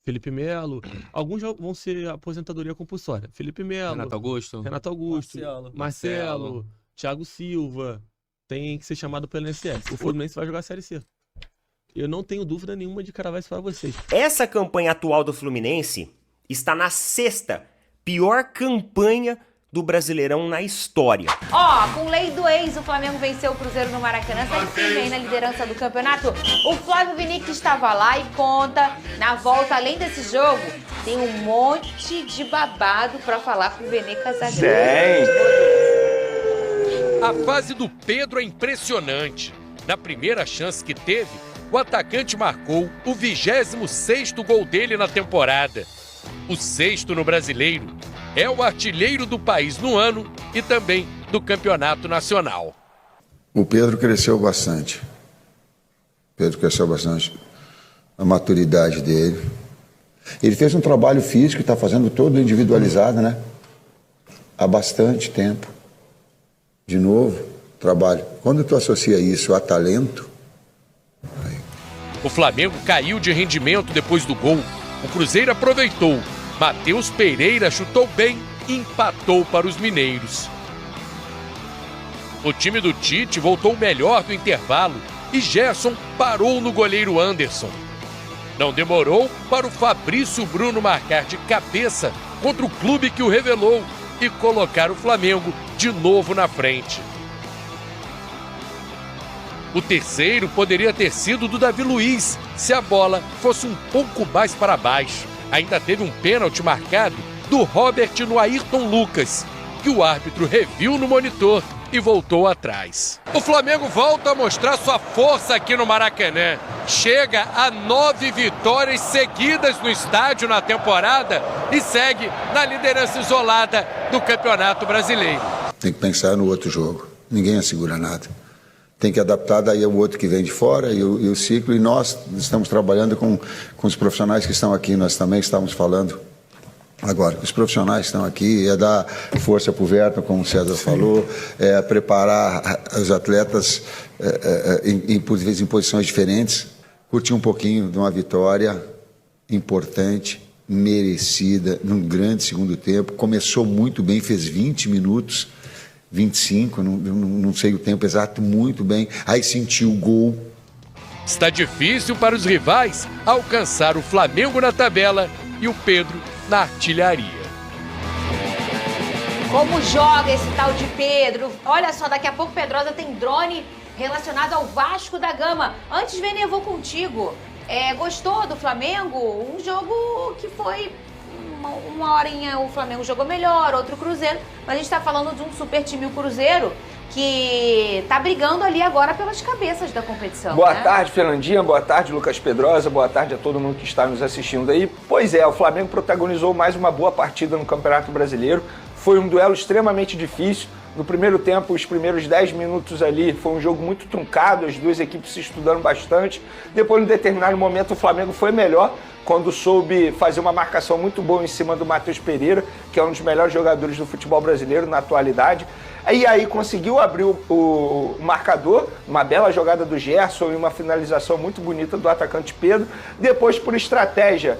Felipe Melo. Alguns já vão ser aposentadoria compulsória. Felipe Melo, Renato Augusto, Marcelo, Thiago Silva. Tem que ser chamado pelo INSS. O Fluminense vai jogar a Série C. Eu não tenho dúvida nenhuma de cravar isso para vocês. Essa campanha atual do Fluminense está na 6ª pior campanha do Brasileirão na história. Com lei do ex, o Flamengo venceu o Cruzeiro no Maracanã, segue firme na liderança do campeonato. O Flávio Vinick estava lá e conta, na volta, além desse jogo, tem um monte de babado para falar com o Vene Casagrande. A fase do Pedro é impressionante. Na primeira chance que teve, o atacante marcou o 26º gol dele na temporada. O 6º no Brasileiro. É o artilheiro do país no ano e também do Campeonato Nacional. O Pedro cresceu bastante. A maturidade dele. Ele fez um trabalho físico, está fazendo todo individualizado, né? Há bastante tempo. De novo, trabalho. Quando tu associa isso a talento... O Flamengo caiu de rendimento depois do gol. O Cruzeiro aproveitou. Matheus Pereira chutou bem e empatou para os mineiros. O time do Tite voltou melhor do intervalo e Gerson parou no goleiro Anderson. Não demorou para o Fabrício Bruno marcar de cabeça contra o clube que o revelou e colocar o Flamengo de novo na frente. O terceiro poderia ter sido do Davi Luiz, se a bola fosse um pouco mais para baixo. Ainda teve um pênalti marcado do Robert no Ayrton Lucas, que o árbitro reviu no monitor e voltou atrás. O Flamengo volta a mostrar sua força aqui no Maracanã. Chega a 9 vitórias seguidas no estádio na temporada e segue na liderança isolada do Campeonato Brasileiro. Tem que pensar no outro jogo. Ninguém assegura nada. Tem que adaptar daí ao outro que vem de fora e o ciclo. E nós estamos trabalhando com os profissionais que estão aqui. Nós também estamos falando agora. Os profissionais estão aqui. É dar força para o Verto, como o César falou. É preparar os atletas em posições diferentes. Curtir um pouquinho de uma vitória importante, merecida, num grande segundo tempo. Começou muito bem, fez 20 minutos. 25, não sei o tempo exato, muito bem. Aí sentiu o gol. Está difícil para os rivais alcançar o Flamengo na tabela e o Pedro na artilharia. Como joga esse tal de Pedro? Olha só, daqui a pouco Pedrosa tem drone relacionado ao Vasco da Gama. Antes, Vene, eu vou contigo. Gostou do Flamengo? Um jogo que foi... Uma horinha o Flamengo jogou melhor, outro Cruzeiro, mas a gente tá falando de um super time, o Cruzeiro, que tá brigando ali agora pelas cabeças da competição. Boa tarde, Fernandinha, boa tarde, Lucas Pedrosa, boa tarde a todo mundo que está nos assistindo aí. Pois é, o Flamengo protagonizou mais uma boa partida no Campeonato Brasileiro, foi um duelo extremamente difícil. No primeiro tempo, os primeiros 10 minutos ali, foi um jogo muito truncado, as duas equipes se estudando bastante. Depois, em determinado momento, o Flamengo foi melhor, quando soube fazer uma marcação muito boa em cima do Matheus Pereira, que é um dos melhores jogadores do futebol brasileiro na atualidade. E aí conseguiu abrir o marcador, uma bela jogada do Gerson e uma finalização muito bonita do atacante Pedro. Depois, por estratégia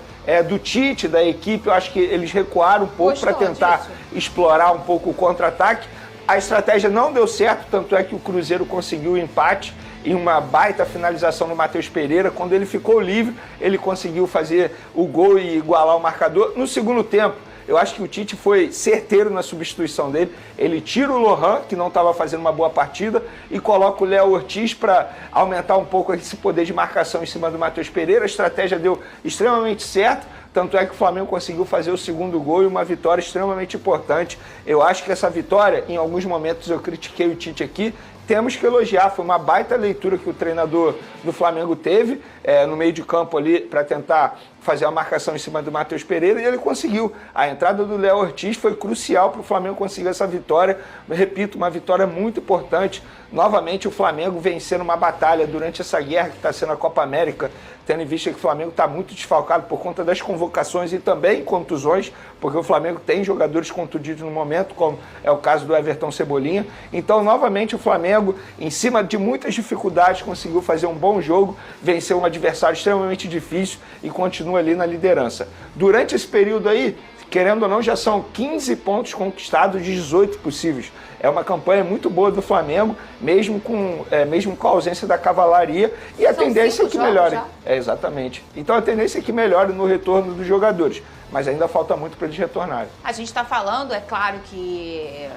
do Tite, da equipe, eu acho que eles recuaram um pouco para tentar explorar um pouco o contra-ataque. A estratégia não deu certo, tanto é que o Cruzeiro conseguiu o empate em uma baita finalização no Matheus Pereira. Quando ele ficou livre, ele conseguiu fazer o gol e igualar o marcador. No segundo tempo, eu acho que o Tite foi certeiro na substituição dele. Ele tira o Lohan, que não estava fazendo uma boa partida, e coloca o Léo Ortiz para aumentar um pouco esse poder de marcação em cima do Matheus Pereira. A estratégia deu extremamente certo. Tanto é que o Flamengo conseguiu fazer o segundo gol e uma vitória extremamente importante. Eu acho que essa vitória, em alguns momentos eu critiquei o Tite aqui, temos que elogiar, foi uma baita leitura que o treinador do Flamengo teve no meio de campo ali para tentar fazer a marcação em cima do Matheus Pereira e ele conseguiu. A entrada do Léo Ortiz foi crucial para o Flamengo conseguir essa vitória. Eu repito, uma vitória muito importante. Novamente o Flamengo vencendo uma batalha durante essa guerra que está sendo a Copa América, tendo em vista que o Flamengo está muito desfalcado por conta das convocações e também contusões, porque o Flamengo tem jogadores contundidos no momento, como é o caso do Everton Cebolinha. Então, novamente, o Flamengo, em cima de muitas dificuldades, conseguiu fazer um bom jogo, venceu um adversário extremamente difícil e continua continua ali na liderança. Durante esse período aí, querendo ou não, já são 15 pontos conquistados de 18 possíveis. É uma campanha muito boa do Flamengo, mesmo com a ausência da cavalaria, e a tendência é que melhore. Exatamente. Então a tendência é que melhore no retorno dos jogadores, mas ainda falta muito para eles retornarem. A gente está falando, é claro que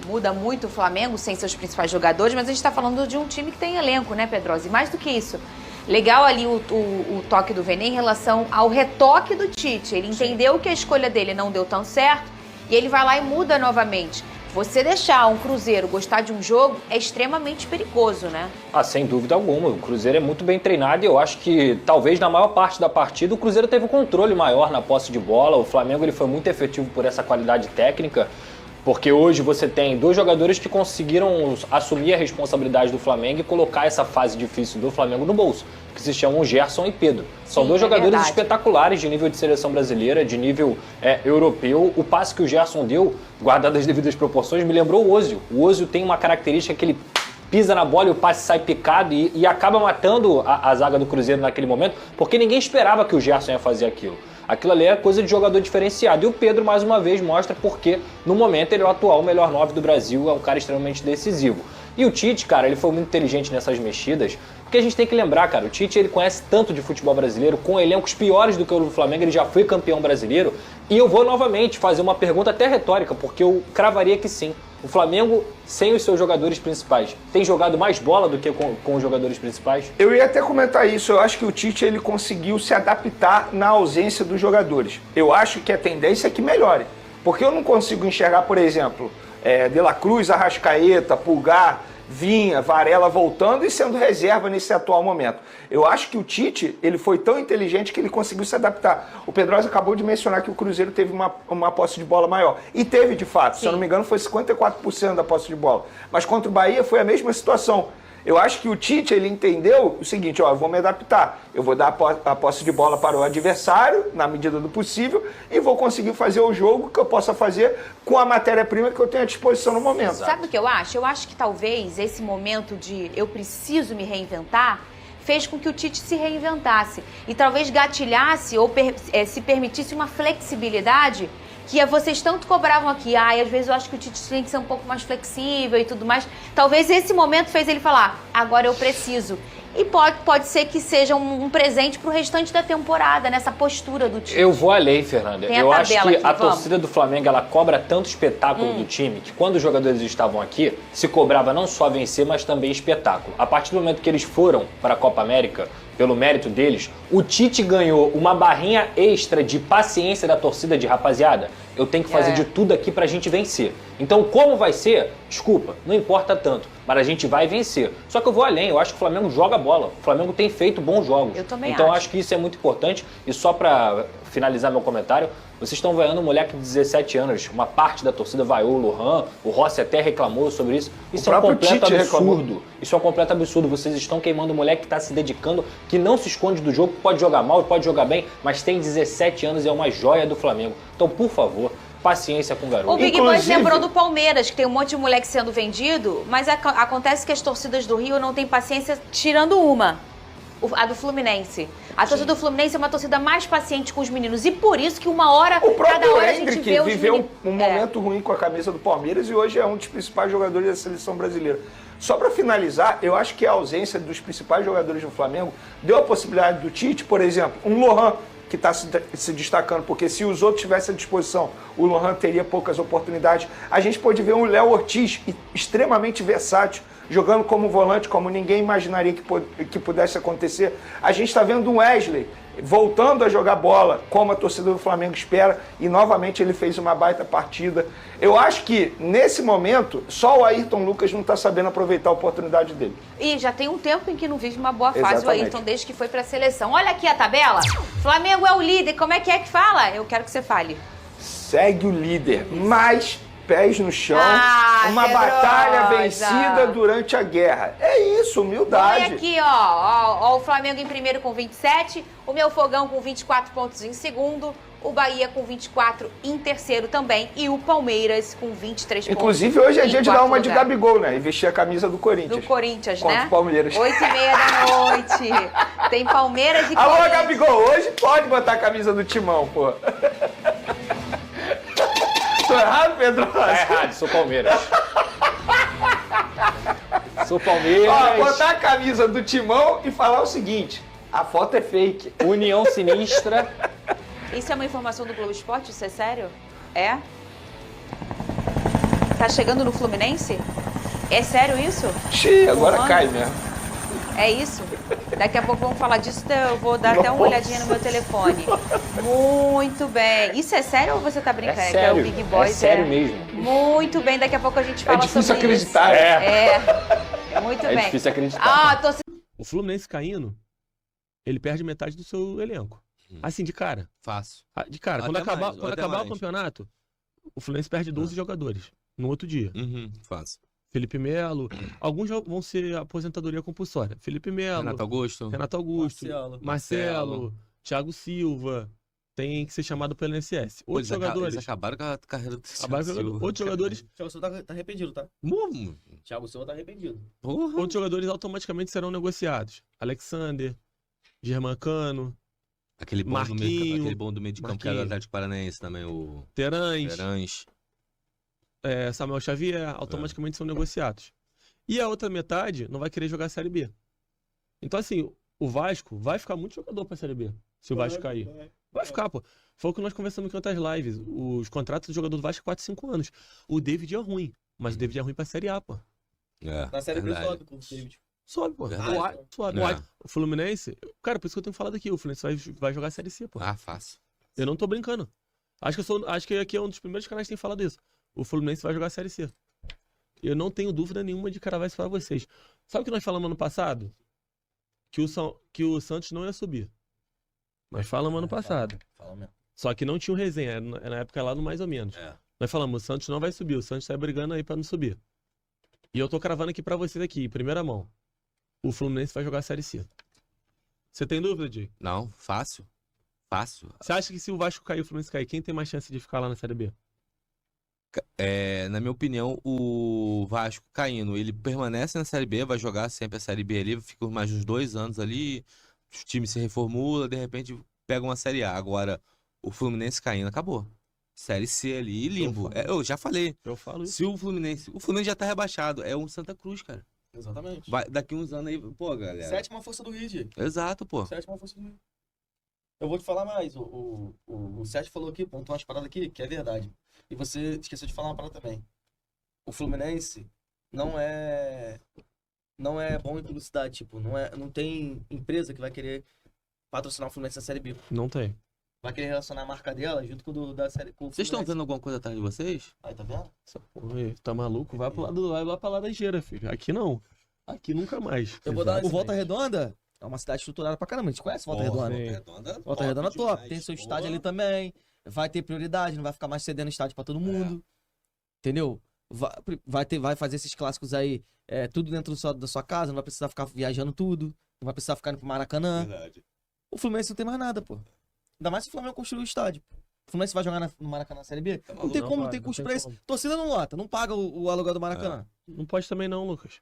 muda muito o Flamengo sem seus principais jogadores, mas a gente está falando de um time que tem elenco, né, Pedrosa? E mais do que isso, legal ali o toque do Vene em relação ao retoque do Tite. Ele entendeu que a escolha dele não deu tão certo e ele vai lá e muda novamente. Você deixar um Cruzeiro gostar de um jogo é extremamente perigoso, né? Sem dúvida alguma. O Cruzeiro é muito bem treinado e eu acho que talvez na maior parte da partida o Cruzeiro teve um controle maior na posse de bola. O Flamengo ele foi muito efetivo por essa qualidade técnica, porque hoje você tem 2 jogadores que conseguiram assumir a responsabilidade do Flamengo e colocar essa fase difícil do Flamengo no bolso, que se chamam Gerson e Pedro. São 2 jogadores espetaculares de nível de seleção brasileira, de nível europeu. O passe que o Gerson deu, guardado as devidas proporções, me lembrou o Ozil. O Ozil tem uma característica que ele pisa na bola e o passe sai picado e acaba matando a zaga do Cruzeiro naquele momento, porque ninguém esperava que o Gerson ia fazer aquilo. Aquilo ali é coisa de jogador diferenciado. E o Pedro, mais uma vez, mostra porque, no momento, ele é o atual melhor 9 do Brasil, é um cara extremamente decisivo. E o Tite, cara, ele foi muito inteligente nessas mexidas, porque a gente tem que lembrar, cara, o Tite, ele conhece tanto de futebol brasileiro, com elencos piores do que o do Flamengo, ele já foi campeão brasileiro. E eu vou novamente fazer uma pergunta até retórica, porque eu cravaria que sim. O Flamengo, sem os seus jogadores principais, tem jogado mais bola do que com os jogadores principais? Eu ia até comentar isso. Eu acho que o Tite ele conseguiu se adaptar na ausência dos jogadores. Eu acho que a tendência é que melhore. Porque eu não consigo enxergar, por exemplo, De La Cruz, Arrascaeta, Pulgar, Vinha, Varela voltando e sendo reserva nesse atual momento. Eu acho que o Tite ele foi tão inteligente que ele conseguiu se adaptar. O Pedrosa acabou de mencionar que o Cruzeiro teve uma posse de bola maior. E teve, de fato. Sim. Se eu não me engano, foi 54% da posse de bola. Mas contra o Bahia foi a mesma situação. Eu acho que o Tite ele entendeu o seguinte, eu vou me adaptar. Eu vou dar a posse de bola para o adversário, na medida do possível, e vou conseguir fazer o jogo que eu possa fazer com a matéria-prima que eu tenho à disposição no momento. Sabe o que eu acho? Eu acho que talvez esse momento de eu preciso me reinventar fez com que o Tite se reinventasse. E talvez gatilhasse ou se permitisse uma flexibilidade que vocês tanto cobravam aqui. Às vezes eu acho que o Tite tem que ser um pouco mais flexível e tudo mais. Talvez esse momento fez ele falar, agora eu preciso. E pode ser que seja um presente pro restante da temporada, nessa postura do time. Eu vou além, Fernanda. Eu acho que a torcida do Flamengo, ela cobra tanto espetáculo do time, que quando os jogadores estavam aqui, se cobrava não só vencer, mas também espetáculo. A partir do momento que eles foram para a Copa América, pelo mérito deles, o Tite ganhou uma barrinha extra de paciência da torcida de rapaziada. Eu tenho que fazer de tudo aqui pra gente vencer. Então, como vai ser? Desculpa, não importa tanto. Mas a gente vai vencer. Só que eu vou além, eu acho que o Flamengo joga bola. O Flamengo tem feito bons jogos. Eu também então, acho que isso é muito importante. E só pra finalizar meu comentário, vocês estão vaiando um moleque de 17 anos. Uma parte da torcida vaiou o Lohan. O Rossi até reclamou sobre isso. Isso é um completo absurdo. Isso é um completo absurdo. Vocês estão queimando um moleque que está se dedicando, que não se esconde do jogo, pode jogar mal, pode jogar bem, mas tem 17 anos e é uma joia do Flamengo. Então, por favor, paciência com o garoto. O Big Boys lembrou do Palmeiras, que tem um monte de moleque sendo vendido, mas acontece que as torcidas do Rio não têm paciência, tirando uma, a do Fluminense. A torcida do Fluminense é uma torcida mais paciente com os meninos, e por isso que uma hora, cada hora a gente vê os viveu um momento ruim com a camisa do Palmeiras e hoje é um dos principais jogadores da seleção brasileira. Só para finalizar, eu acho que a ausência dos principais jogadores do Flamengo deu a possibilidade do Tite, por exemplo, um Lohan, que está se destacando, porque se os outros tivessem à disposição, o Lohan teria poucas oportunidades. A gente pode ver um Léo Ortiz extremamente versátil, jogando como volante, como ninguém imaginaria que pudesse acontecer. A gente está vendo um Wesley voltando a jogar bola, como a torcida do Flamengo espera, e novamente ele fez uma baita partida. Eu acho que, nesse momento, só o Ayrton Lucas não está sabendo aproveitar a oportunidade dele. E já tem um tempo em que não vive uma boa fase o Ayrton, desde que foi para a seleção. Olha aqui a tabela. Flamengo é o líder. Como é que fala? Eu quero que você fale. Segue o líder, mas pés no chão, uma Pedrosa. batalha vencida durante a guerra. É isso, humildade. Olha aqui, ó, o Flamengo em primeiro com 27, o meu Fogão com 24 pontos em segundo, o Bahia com 24 em terceiro também e o Palmeiras com 23 pontos. Inclusive, hoje é dia de dar quarto uma de lugar. Gabigol, né? E vestir a camisa do Corinthians. Do Corinthians, Contra né? o Palmeiras. 8h30. Tem Palmeiras e Alô, Corinthians. Gabigol, hoje pode botar a camisa do Timão, pô. Tô errado, Pedro? Tá errado, sou Palmeiras. Sou Palmeiras. Ó, botar a camisa do Timão e falar o seguinte, a foto é fake. União Sinistra. Isso é uma informação do Globo Esporte? Isso é sério? É? Tá chegando no Fluminense? É sério isso? Xiii, agora Mano. cai mesmo. É isso? Daqui a pouco vamos falar disso, eu vou dar até uma olhadinha no meu telefone. Muito bem. Isso é sério ou você tá brincando? É Que é sério, o Big Boy. é sério mesmo. Muito bem, daqui a pouco a gente fala É difícil sobre acreditar. isso. Muito É bem. difícil acreditar. Ah, tô O Fluminense caindo, ele perde metade do seu elenco. Assim, de cara. Fácil. De cara. Até Quando acabar, mais, quando até acabar o mais. campeonato, o Fluminense perde 12 jogadores no outro dia. Fácil. Felipe Melo. Alguns vão ser aposentadoria compulsória. Felipe Melo, Renato Augusto. Renato Augusto, Marcelo, Thiago Silva. Tem que ser chamado pelo INSS. Outros jogadores. Eles acabaram com a carreira do Acabaram com a carreira. Outros jogadores. Thiago Silva tá arrependido, tá? Thiago Silva tá arrependido. Porra. Outros jogadores automaticamente serão negociados. Alexander, Germancano, Aquele bom, Marquinho, do meio de campo que era do Atlético Paranaense também, o Terãs, Terãs. Samuel Xavier, automaticamente são negociados. E a outra metade não vai querer jogar a Série B. Então, assim, o Vasco vai ficar muito jogador pra Série B, se o Vasco cair. Vai ficar, pô. Foi o que nós conversamos em outras lives. Os contratos do jogador do Vasco 4, 5 anos. O David é ruim, mas o David é ruim pra Série A, pô. Na série B verdade. sobe com o David. Sobe, pô. Verdade. Sobe. É. O Fluminense, cara, por isso que eu tenho falado aqui, o Fluminense vai jogar a Série C, pô. Fácil. Eu não tô brincando. Acho que aqui é um dos primeiros canais que tem falado isso. O Fluminense vai jogar a Série C. Eu não tenho dúvida nenhuma de cravar isso pra vocês. Sabe o que nós falamos ano passado? Que o Santos não ia subir. Nós falamos ano passado. Fala mesmo. Só que não tinha o resenha, era na época lá no mais ou menos. Nós falamos, o Santos não vai subir, o Santos tá brigando aí pra não subir. E eu tô cravando aqui pra vocês aqui, em primeira mão. O Fluminense vai jogar a Série C. Você tem dúvida, Diego? Não, fácil. Fácil. Você acha que se o Vasco cair e o Fluminense cair, quem tem mais chance de ficar lá na Série B? Na minha opinião, o Vasco caindo, ele permanece na Série B, vai jogar sempre a Série B ali, fica mais uns 2 anos ali, o time se reformula, de repente pega uma Série A. Agora, o Fluminense caindo, acabou. Série C ali, limbo. Eu já falei. Eu falo isso. Se o Fluminense já tá rebaixado, é um Santa Cruz, cara. Exatamente. Daqui uns anos aí, pô, galera. Sétima força do Rio, Diego. Exato, pô. Sétima força do Rio. Eu vou te falar mais. O Sérgio falou aqui, pontuou umas paradas aqui, que é verdade. E você esqueceu de falar uma parada também. O Fluminense não é bom em publicidade, tipo, não tem empresa que vai querer patrocinar o Fluminense na Série B. Não tem. Vai querer relacionar a marca dela junto com o da série com o Vocês estão Fluminense. vendo alguma coisa atrás de vocês? Aí, tá vendo? Essa porra aí, tá maluco? Vai lá pra Laranjeira, filho. Aqui não. Aqui nunca mais. Eu vou dar o Exatamente. Volta Redonda. É uma cidade estruturada pra caramba. A gente conhece Volta Redonda? sim. Volta Redonda top. Tem seu estádio ali também. Vai ter prioridade, não vai ficar mais cedendo estádio pra todo mundo. Entendeu? Vai fazer esses clássicos aí, tudo dentro da sua casa, não vai precisar ficar viajando tudo. Não vai precisar ficar indo pro Maracanã. Verdade. O Fluminense não tem mais nada, pô. Ainda mais se o Flamengo construir o estádio. O Fluminense vai jogar no Maracanã na Série B? Não tem como, não tem custo pra isso. Torcida não lota, não paga o aluguel do Maracanã. Não pode também não, Lucas.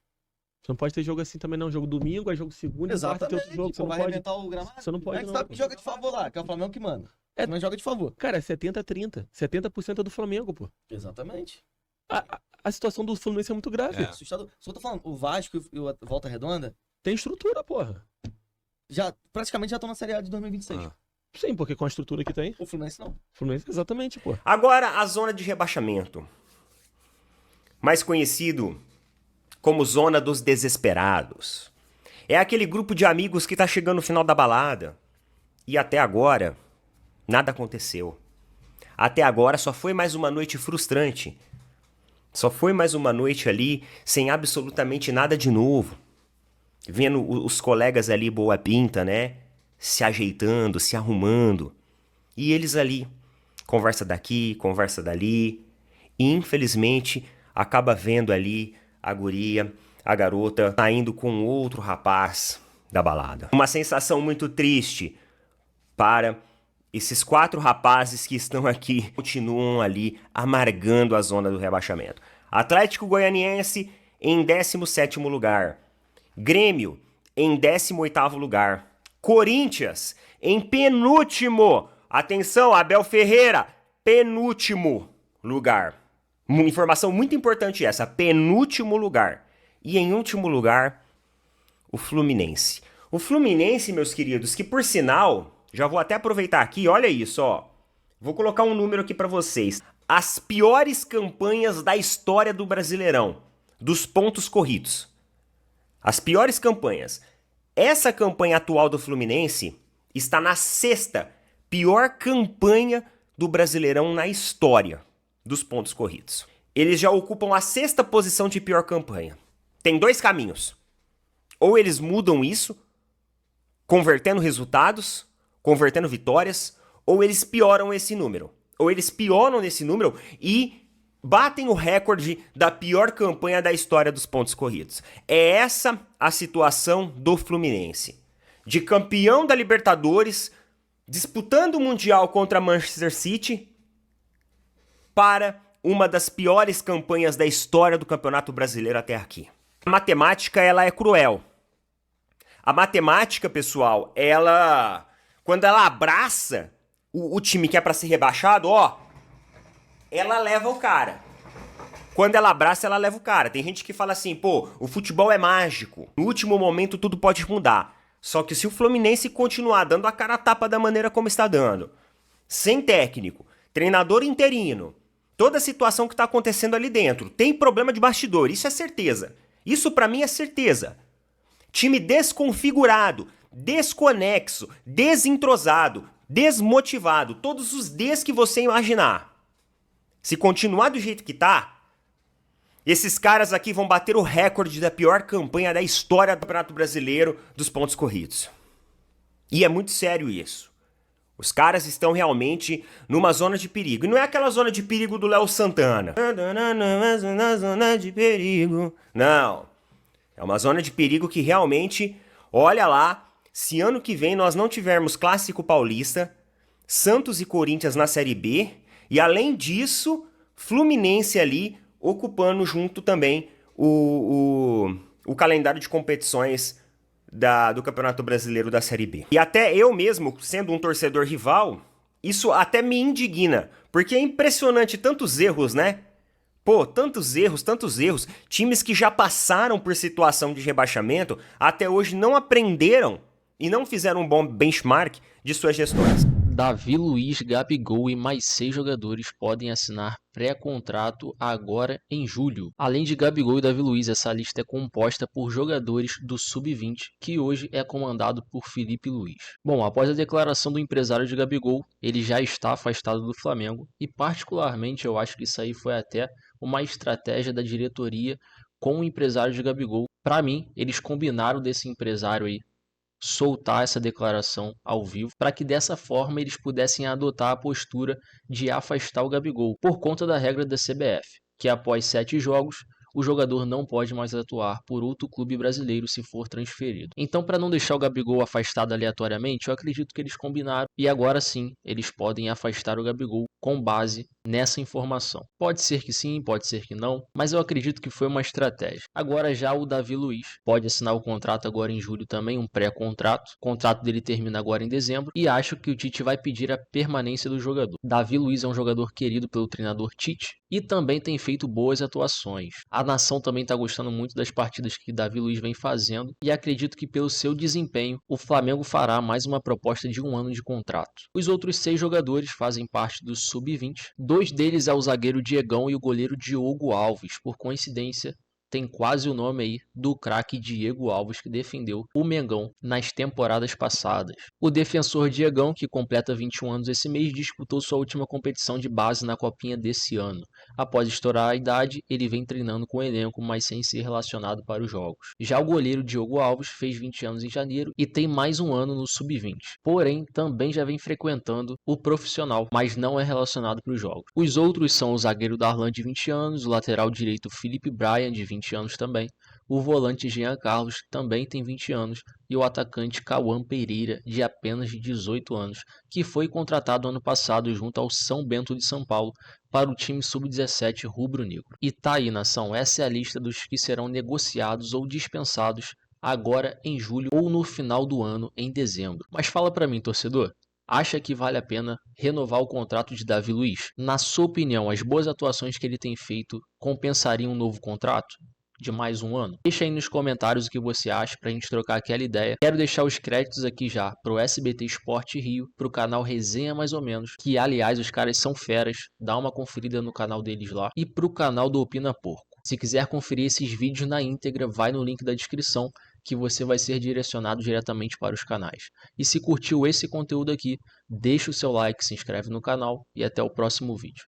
Você não pode ter jogo assim também não. Jogo domingo, é jogo segunda, quarta tem outro jogo. Você Pô, não vai pode. arrebentar o gramado? Você não pode É que não. sabe que joga de favor lá, que é o Flamengo que manda. É. Não joga de favor. Cara, é 70-30. 70% é do Flamengo, pô. Exatamente. A situação do Fluminense é muito grave. Assustador. Só tô falando, o Vasco e o Volta Redonda Tem estrutura, porra. praticamente já estão na Série A de 2026. Sim, porque com a estrutura que tem. O Fluminense não. Fluminense, exatamente, pô. Agora, a zona de rebaixamento. Mais conhecido como zona dos desesperados. É aquele grupo de amigos que tá chegando no final da balada. E até agora, nada aconteceu. Até agora só foi mais uma noite frustrante. Só foi mais uma noite ali sem absolutamente nada de novo. Vendo os colegas ali boa pinta, né? Se ajeitando, se arrumando. E eles ali, conversa daqui, conversa dali. e infelizmente acaba vendo ali a guria, a garota, saindo com outro rapaz da balada. Uma sensação muito triste para esses 4 rapazes que estão aqui, continuam ali amargando a zona do rebaixamento. Atlético Goianiense em 17º lugar. Grêmio em 18º lugar. Corinthians em penúltimo. Atenção, Abel Ferreira, penúltimo lugar. Uma informação muito importante essa, penúltimo lugar. E em último lugar, o Fluminense. O Fluminense, meus queridos, que por sinal, já vou até aproveitar aqui, olha isso, ó. Vou colocar um número aqui para vocês. As piores campanhas da história do Brasileirão, dos pontos corridos. As piores campanhas. Essa campanha atual do Fluminense está na 6ª pior campanha do Brasileirão na história dos pontos corridos. Eles já ocupam a 6ª posição de pior campanha. Tem 2 caminhos. Ou eles mudam isso, convertendo resultados, convertendo vitórias, ou eles pioram esse número. Ou eles pioram nesse número e batem o recorde da pior campanha da história dos pontos corridos. É essa a situação do Fluminense. De campeão da Libertadores, disputando o Mundial contra Manchester City, para uma das piores campanhas da história do Campeonato Brasileiro até aqui. A matemática, ela é cruel. A matemática, pessoal, ela... Quando ela abraça o time que é para ser rebaixado, ó, ela leva o cara. Quando ela abraça, ela leva o cara. Tem gente que fala assim, pô, o futebol é mágico. No último momento tudo pode mudar. Só que se o Fluminense continuar dando a cara a tapa da maneira como está dando, sem técnico, treinador interino, toda a situação que está acontecendo ali dentro, tem problema de bastidor, isso é certeza. Isso pra mim é certeza. Time desconfigurado, desconexo, desentrosado, desmotivado, todos os Ds que você imaginar. Se continuar do jeito que tá, esses caras aqui vão bater o recorde da pior campanha da história do Campeonato Brasileiro dos pontos corridos. E é muito sério isso. Os caras estão realmente numa zona de perigo. E não é aquela zona de perigo do Léo Santana. Na zona de perigo. Não. É uma zona de perigo que realmente, olha lá, se ano que vem nós não tivermos Clássico Paulista, Santos e Corinthians na Série B, e além disso, Fluminense ali ocupando junto também o calendário de competições do Campeonato Brasileiro da Série B. E até eu mesmo, sendo um torcedor rival, isso até me indigna, porque é impressionante tantos erros, né? Pô, tantos erros, times que já passaram por situação de rebaixamento, até hoje não aprenderam e não fizeram um bom benchmark de suas gestões. Davi Luiz, Gabigol e mais 6 jogadores podem assinar pré-contrato agora em julho. Além de Gabigol e Davi Luiz, essa lista é composta por jogadores do Sub-20, que hoje é comandado por Felipe Luiz. Bom, após a declaração do empresário de Gabigol, ele já está afastado do Flamengo e particularmente eu acho que isso aí foi até uma estratégia da diretoria com o empresário de Gabigol. Para mim, eles combinaram desse empresário aí soltar essa declaração ao vivo, para que dessa forma eles pudessem adotar a postura de afastar o Gabigol, por conta da regra da CBF, que após 7 jogos, o jogador não pode mais atuar por outro clube brasileiro se for transferido. Então, para não deixar o Gabigol afastado aleatoriamente, eu acredito que eles combinaram e agora sim, eles podem afastar o Gabigol com base nessa informação. Pode ser que sim, pode ser que não, mas eu acredito que foi uma estratégia. Agora já o Davi Luiz pode assinar o contrato agora em julho também, um pré-contrato. O contrato dele termina agora em dezembro e acho que o Tite vai pedir a permanência do jogador. Davi Luiz é um jogador querido pelo treinador Tite e também tem feito boas atuações. A nação também está gostando muito das partidas que Davi Luiz vem fazendo e acredito que pelo seu desempenho o Flamengo fará mais uma proposta de 1 ano de contrato. Os outros 6 jogadores fazem parte do Sub-20. 2 deles é o zagueiro Diegão e o goleiro Diogo Alves. Por coincidência, tem quase o nome aí do craque Diego Alves, que defendeu o Mengão nas temporadas passadas. O defensor Diegão, que completa 21 anos esse mês, disputou sua última competição de base na Copinha desse ano. Após estourar a idade, ele vem treinando com o elenco, mas sem ser relacionado para os jogos. Já o goleiro Diogo Alves fez 20 anos em janeiro e tem mais um ano no Sub-20. Porém, também já vem frequentando o profissional, mas não é relacionado para os jogos. Os outros são o zagueiro Darlan, de 20 anos, o lateral direito Felipe Bryan, de 20 anos também, o volante Jean Carlos, também tem 20 anos, e o atacante Cauã Pereira, de apenas 18 anos, que foi contratado ano passado junto ao São Bento de São Paulo para o time sub-17 rubro-negro. E tá aí, nação, essa é a lista dos que serão negociados ou dispensados agora em julho ou no final do ano, em dezembro. Mas fala pra mim, torcedor, acha que vale a pena renovar o contrato de Davi Luiz? Na sua opinião, as boas atuações que ele tem feito compensariam um novo contrato de mais um ano? Deixa aí nos comentários o que você acha pra gente trocar aquela ideia. Quero deixar os créditos aqui já pro SBT Esporte Rio, pro canal Resenha Mais ou Menos, que aliás os caras são feras, dá uma conferida no canal deles lá, e pro canal do Opina Porco. Se quiser conferir esses vídeos na íntegra, vai no link da descrição que você vai ser direcionado diretamente para os canais. E se curtiu esse conteúdo aqui, deixa o seu like, se inscreve no canal e até o próximo vídeo.